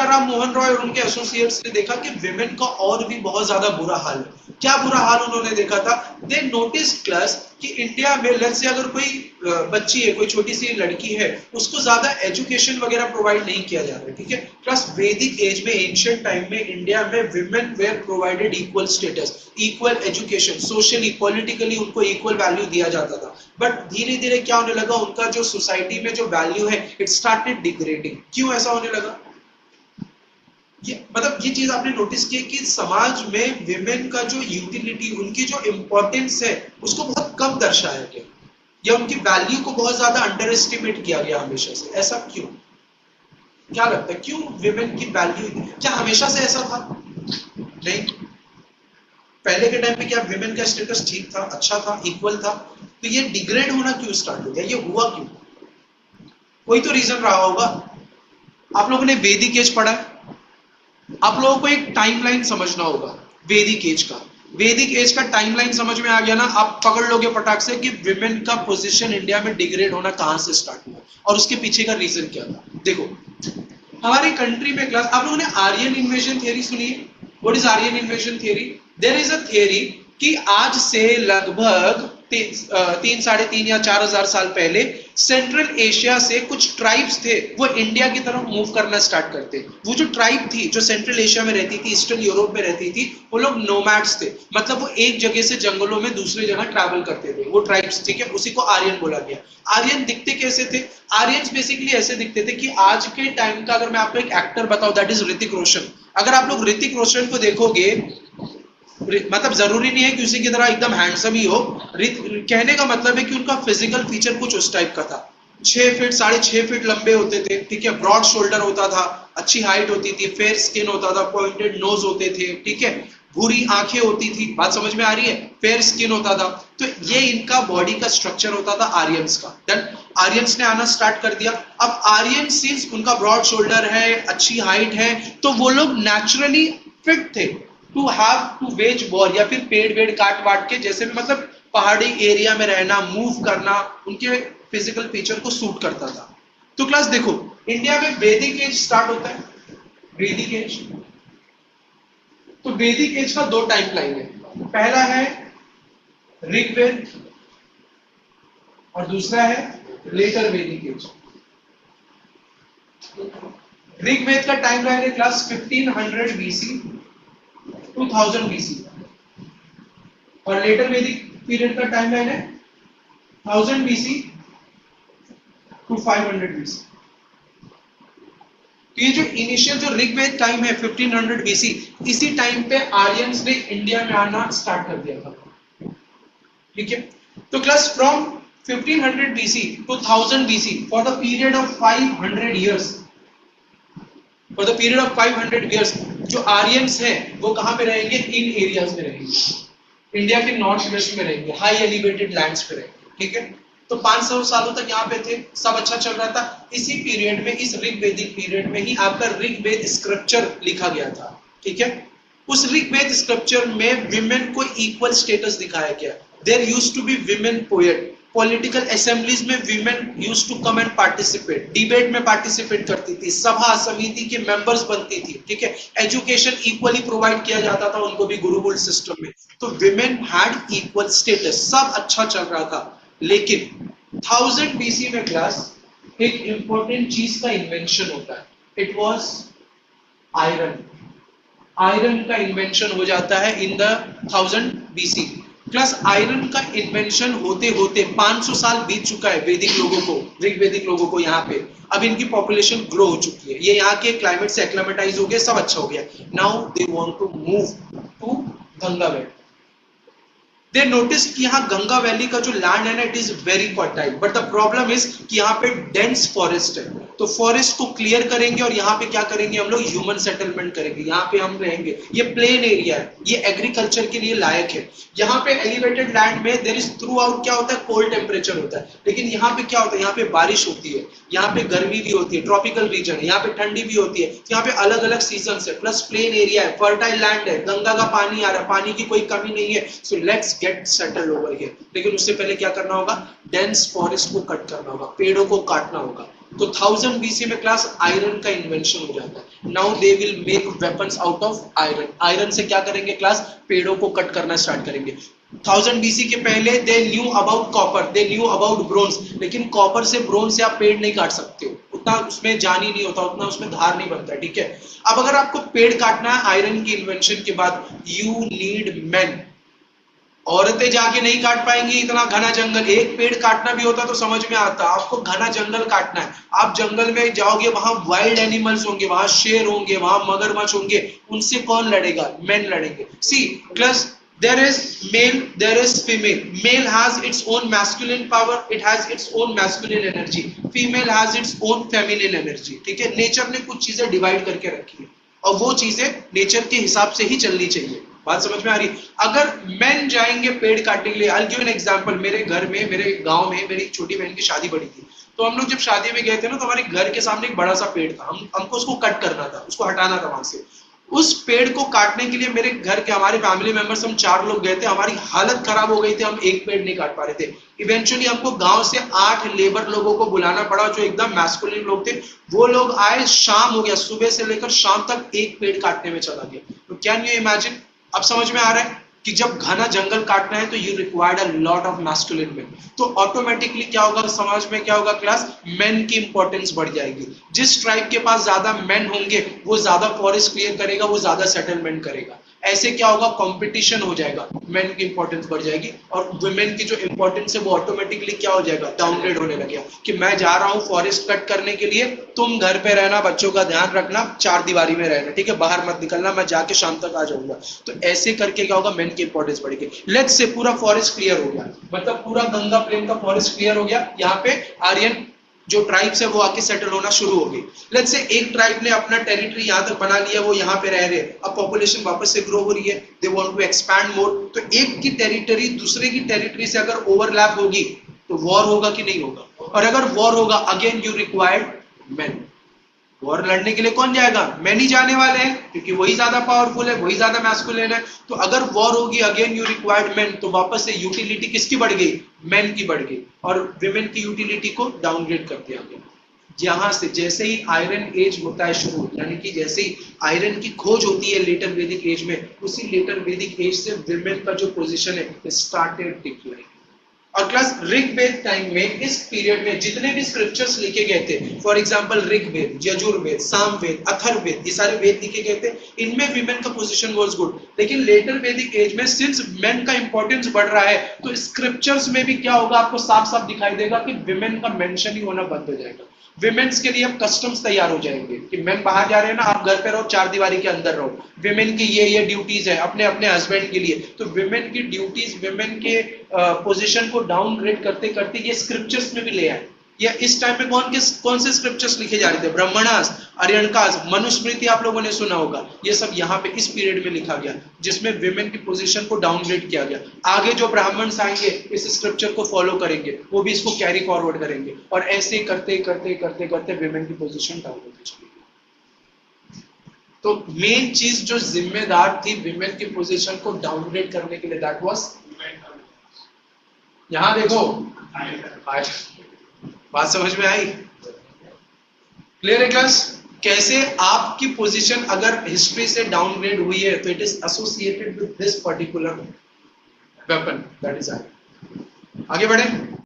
राम मोहन रॉय और उनके एसोसिएट्स ने देखा कि विमेन का और भी बहुत ज्यादा बुरा हाल है। क्या बुरा हाल उन्होंने देखा था? दे नोटिस क्लास कि इंडिया में लेट्स से अगर कोई बच्ची है, कोई छोटी सी लड़की है, उसको ज्यादा एजुकेशन वगैरह प्रोवाइड नहीं किया जा रहा है, ठीक है। प्लस वैदिक एज में, एंशिएंट टाइम में इंडिया में women were provided equal status, equal education, socially politically उनको इक्वल वैल्यू दिया जाता था। बट धीरे धीरे क्या होने लगा, उनका जो सोसाइटी में जो वैल्यू है इट स्टार्टेड डिग्रेडिंग। क्यों ऐसा होने लगा? ये चीज आपने नोटिस की कि समाज में विमेन का जो यूटिलिटी, उनकी जो इंपॉर्टेंस है उसको बहुत कम दर्शाया गया, या उनकी वैल्यू को बहुत ज्यादा अंडर एस्टिमेट किया गया हमेशा से। ऐसा क्यों? क्या लगता है क्यों विमेन की वैल्यू? क्या हमेशा से ऐसा था? नहीं। पहले के टाइम पे क्या विमेन का स्टेटस ठीक था, अच्छा था, इक्वल था? तो ये डिग्रेड होना क्यों स्टार्ट हो गया? ये हुआ क्यों? कोई तो रीजन रहा होगा। आप लोगों ने वैदिक एज पढ़ा है, आप लोगों को एक टाइमलाइन समझना होगा वैदिक एज का। वैदिक एज का टाइमलाइन समझ में आ गया ना, आप पकड़ लोगे फटाक से कि विमेन का पोजीशन इंडिया में डिग्रेड होना कहां से स्टार्ट हुआ और उसके पीछे का रीजन क्या था। देखो, हमारी कंट्री में क्लास, आप लोगों ने आर्यन इन्वेजन थियरी सुनी है? What is Aryan invasion theory? There is a theory कि आज से लगभग 3-3.5 या 4,000 साल पहले सेंट्रल एशिया से कुछ ट्राइब्स थे, वो इंडिया की तरफ मूव करना स्टार्ट करते। वो जो ट्राइब थी जो सेंट्रल एशिया में रहती थी, ईस्टर्न यूरोप में रहती थी, वो लोग नोमैड्स थे। मतलब वो एक जगह से जंगलों में दूसरी जगह ट्रैवल करते थे, वो ट्राइब्स, ठीक है। उसी को आर्यन बोला गया। आर्यन दिखते कैसे थे? आर्यंस बेसिकली ऐसे दिखते थे कि आज के टाइम का अगर मैं आपको एक एक्टर बताऊं, दैट इज ऋतिक रोशन। अगर आप लोग ऋतिक रोशन को देखोगे, मतलब जरूरी नहीं है कि उसी की तरह एकदम हैंडसम ही हो, कहने का मतलब है कि उनका फिजिकल फीचर कुछ उस टाइप का था। 6 फीट 6.5 फीट लंबे होते थे, ठीक है। ब्रॉड शोल्डर होता था, अच्छी हाइट होती थी, फेयर स्किन होता था, पॉइंटेड नोज होते थे, ठीक है। भूरी आंखें होती थी, बात समझ में आ रही है? फेयर स्किन होता था। तो ये इनका बॉडी का स्ट्रक्चर होता था आर्यंस का। देन आर्यंस ने आना स्टार्ट कर दिया। अब आर्यन सिंस उनका ब्रॉड शोल्डर है, अच्छी हाइट है, तो वो लोग नेचुरली फिट थे to have to wage war, या फिर पेड़ वेड़ काट वाट के, जैसे भी, मतलब पहाड़ी एरिया में रहना, मूव करना, उनके फिजिकल फीचर को सूट करता था। तो क्लास देखो, इंडिया में वैदिक एज स्टार्ट होता है, वैदिक एज। तो वैदिक एज का 2 टाइम लाइन है, पहला है ऋग्वेद और दूसरा है लेटर वैदिक एज। ऋग्वेद का टाइम लाइन है क्लास 1500 बीसी 2000 बीसी, और लेटर वैदिक पीरियड का टाइम लाइन है 1000 बीसी टू 500 बीसी। तो ये जो इनिशियल जो ऋग्वेद टाइम है 1500 बीसी, इसी टाइम पे आर्यंस ने इंडिया में आना स्टार्ट कर दिया था, ठीक है। तो class from 1500 BC to 1000 BC for the period of 500 years, for the period of 500 years जो आर्यंस हैं वो कहां पे रहेंगे? इन एरियाज में रहेंगे, इंडिया के नॉर्थ वेस्ट में रहेंगे, हाई एलिवेटेड लैंड्स पे रहेंगे, ठीक है। तो 500 सालों तक यहाँ पे थे, सब अच्छा चल रहा था। इसी पीरियड में, इस ऋग्वेदिक पीरियड में ही आपका ऋग्वेद स्क्रिप्चर लिखा गया था, ठीक है। उस ऋग्वेद स्क्रिप्चर में विमेन को इक्वल स्टेटस दिखाया गया। There used to be women poet, political assemblies में women used to come and participate, debate में पार्टिसिपेट करती थी, सभा समिति के मेंबर्स बनती थी, ठीक है। एजुकेशन इक्वली प्रोवाइड किया जाता था उनको भी गुरुकुल सिस्टम में। तो विमेन हैड इक्वल स्टेटस, सब अच्छा चल रहा था। लेकिन 1000 बीसी में क्लास एक इंपॉर्टेंट चीज का इन्वेंशन होता है, इट वाज आयरन। आयरन का इन्वेंशन हो जाता है in the 1000 BC. Plus iron का इन्वेंशन होते होते 500 साल बीत चुका है वैदिक लोगों को, ऋग्वैदिक लोगों को। यहाँ पे अब इनकी पॉपुलेशन ग्रो हो चुकी है, ये यहाँ के क्लाइमेट से एक्लामेटाइज हो गए, सब अच्छा हो गया। Now they want to move to Ganga valley. They notice कि यहाँ गंगा वैली का जो लैंड है ना, it is very fertile, but the problem is कि यहाँ पे डेंस फॉरेस्ट है। तो फॉरेस्ट को क्लियर करेंगे और यहाँ पे क्या करेंगे हम लोग? ह्यूमन सेटलमेंट करेंगे, यहाँ पे हम रहेंगे। ये प्लेन एरिया है, ये एग्रीकल्चर के लिए लायक है। यहाँ पे एलिवेटेड लैंड में देयर इज थ्रू आउट क्या होता है? कोल्ड टेम्परेचर होता है। लेकिन यहाँ पे क्या होता है? यहाँ पे बारिश होती है, यहाँ पे गर्मी भी होती है, ट्रॉपिकल रीजन है, यहाँ पे ठंडी भी होती है, यहाँ पे अलग अलग सीजन है, प्लस प्लेन एरिया है, फर्टाइल लैंड है, गंगा का पानी आ रहा है, पानी की कोई कमी नहीं है। So let's get settled over here. लेकिन उससे पहले क्या करना होगा? डेंस फॉरेस्ट को कट करना होगा, पेड़ों को काटना होगा। तो 1000 BC में क्लास आयरन का इन्वेंशन हो जाता है। Now they will make weapons out of iron. Iron से क्या करेंगे क्लास, पेड़ों को कट करना स्टार्ट करेंगे। 1000 BC के पहले they knew about copper, they knew about bronze, लेकिन कॉपर से ब्रोंज से आप पेड़ नहीं काट सकते हो, उतना उसमें जान ही नहीं होता, उतना उसमें धार नहीं बनता, ठीक है। अब अगर आपको पेड़ काटना है आयरन की इन्वेंशन के बाद, यू नीड मैन। औरतें जाके नहीं काट पाएंगी इतना घना जंगल। एक पेड़ काटना भी होता तो समझ में आता, आपको घना जंगल काटना है। आप जंगल में जाओगे, वहां वाइल्ड एनिमल्स होंगे, वहां शेर होंगे, वहां मगरमच्छ होंगे, उनसे कौन लड़ेगा, मैन लड़ेंगे। See plus there is male, there is female. Male has its own masculine power, it has its own masculine energy. Female has its own feminine energy. ठीक है, नेचर ने कुछ चीजें डिवाइड करके रखी है और वो चीजें नेचर के हिसाब से ही चलनी चाहिए। बात समझ में आ रही? अगर मैन जाएंगे पेड़ काटने के लिए, I'll give an example, मेरे घर में, मेरे गांव में मेरी छोटी बहन की शादी पड़ी थी, तो हम लोग जब शादी में गए थे ना, तो हमारे घर के सामने एक बड़ा सा पेड़ था, हमको उसको कट करना था, उसको हटाना था वहां से। उस पेड़ को काटने के लिए मेरे घर के, हमारे फैमिली मेंबर्स, हम 4 लोग गए थे, हमारी हालत खराब हो गई थी, हम एक पेड़ नहीं काट पा रहे थे। इवेंचुअली हमको गांव से 8 लेबर लोगों को बुलाना पड़ा जो एकदम मैस्कुलिन लोग थे। वो लोग आए, शाम हो गया, सुबह से लेकर शाम तक एक पेड़ काटने में चला गया। तो कैन यू इमेजिन? अब समझ में आ रहा है कि जब घना जंगल काटना है तो you required a lot of masculine man. तो ऑटोमेटिकली क्या होगा, समाज में क्या होगा क्लास, मेन की इंपॉर्टेंस बढ़ जाएगी। जिस ट्राइब के पास ज्यादा मेन होंगे वो ज्यादा फॉरेस्ट क्लियर करेगा, वो ज्यादा सेटलमेंट करेगा। ऐसे क्या होगा, कंपटीशन हो जाएगा, मेन की इंपॉर्टेंस बढ़ जाएगी और वुमेन की जो इंपॉर्टेंस है वो ऑटोमेटिकली क्या हो जाएगा, डाउनग्रेड होने लगेगा। कि मैं जा रहा हूं फॉरेस्ट कट करने के लिए, तुम घर पे रहना, बच्चों का ध्यान रखना, 4 दीवारी में रहना, ठीक है, बाहर मत निकलना, मैं जाके शाम तक आ जाऊंगा। तो ऐसे करके क्या होगा, मेन की इंपॉर्टेंस बढ़ेगी। लेट्स से पूरा फॉरेस्ट क्लियर हो गया, मतलब पूरा गंगा प्लेन का फॉरेस्ट क्लियर हो गया, यहाँ पे आर्यन जो ट्राइब्स है वो आके सेटल होना शुरू हो गई। लेट्स से एक ट्राइब ने अपना टेरिटरी यहाँ तक बना लिया, वो यहाँ पे रह रहे, अब पॉपुलेशन वापस से ग्रो हो रही है, दे वांट टू एक्सपैंड मोर। तो एक की टेरिटरी दूसरे की टेरिटरी से अगर ओवरलैप होगी तो वॉर होगा कि नहीं होगा? और अगर वॉर होगा, again you required man. War लड़ने के लिए कौन जाएगा? मैन ही जाने वाले हैं, क्योंकि वही ज्यादा पावरफुल है, वही ज्यादा मैस्कुलिन है। तो अगर वॉर होगी, अगेन यू रिक्वायर्ड मैन, तो वापस से यूटिलिटी किसकी बढ़ गई? मैन की बढ़ गई, और विमेन की यूटिलिटी को डाउनग्रेड कर दिया गया। यहां से जैसे ही आयरन एज होता है शुरू, यानी कि जैसे ही आयरन की खोज होती है लेटर वैदिक एज में, उसी लेटर वैदिक एज से विमेन का जो पोजीशन है स्टार्टेड डिक्लाइन। और क्लास ऋग्वेद टाइम में, इस पीरियड में जितने भी स्क्रिप्चर्स लिखे गए थे, फॉर एग्जांपल ऋग्वेद, यजुर्वेद, सामवेद, अथर्ववेद, ये सारे वेद लिखे गए थे, इनमें विमेन का पोजीशन वाज गुड। लेकिन लेटर वैदिक एज में सिंस मेन का इंपॉर्टेंस बढ़ रहा है, तो स्क्रिप्चर्स में भी क्या होगा, आपको साफ साफ दिखाई देगा कि विमेन का मेंशन ही होना बंद हो जाएगा। विमेन्स के लिए अब कस्टम्स तैयार हो जाएंगे कि मेन बाहर जा रहे हैं ना, आप घर पे रहो, 4 दीवारी के अंदर रहो, विमेन की ये ड्यूटीज है अपने अपने हस्बैंड के लिए। तो विमेन की ड्यूटीज, विमेन के पोजीशन को डाउनग्रेड करते करते ये स्क्रिप्चर्स में भी ले आए। या इस टाइम पे कौन से स्क्रिप्चर्स लिखे जा रहे थे? ब्राह्मणास, आर्यणकास, मनुस्मृति आप लोगों ने सुना होगा, ये सब यहाँ पे इस पीरियड में लिखा गया, जिसमें विमेन की पोजीशन को डाउनग्रेड किया गया। आगे जो ब्राह्मण्स आएंगे इस स्क्रिप्चर को फॉलो करेंगे, वो भी इसको कैरी फॉरवर्ड करेंगे, और ऐसे करते करते करते करते विमेन की पोजीशन डाउन होती चली। तो मेन चीज जो जिम्मेदार थी विमेन की पोजीशन को डाउनग्रेड करने के लिए, दैट वाज, यहां देखो, बात समझ में आई? क्लियर है क्लास? कैसे आपकी पोजीशन अगर हिस्ट्री से डाउनग्रेड हुई है तो it is associated with this particular weapon, that is आगे बढ़े।